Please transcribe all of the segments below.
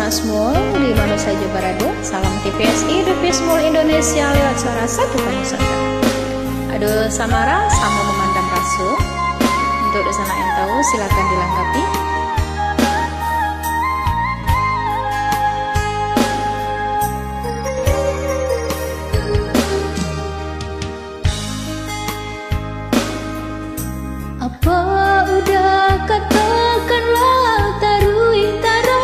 anak semua di mana saja berada. Salam TVSI, Reviews Mall Indonesia lewat suara satu Nusantara. Aduh Samara sama memandang rasu. Untuk di sana yang tahu silakan dilengkapi. Apa udah katakanlah tarui tarang.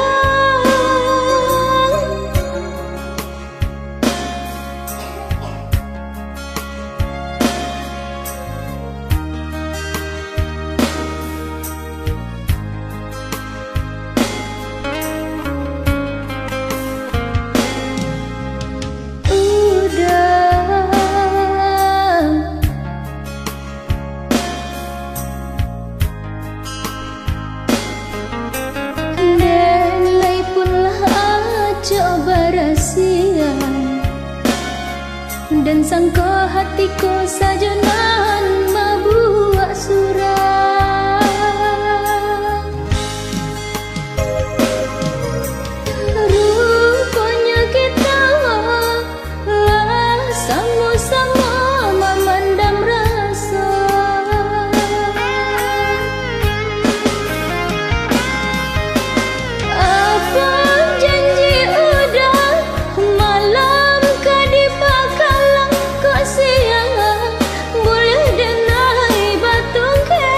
Dan sangka hatiku sajonan membuat surat. Rupanya kita lah sama-sama memendam rasa. Apa janji udah malam kadi siang boleh denai batung ke.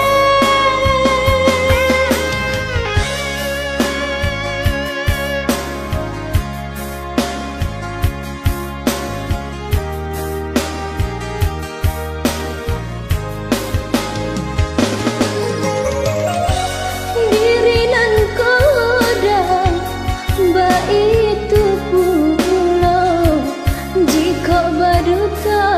Diri nan kodang baitu pulau jika baduta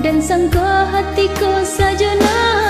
dan sangka hatiku sajonan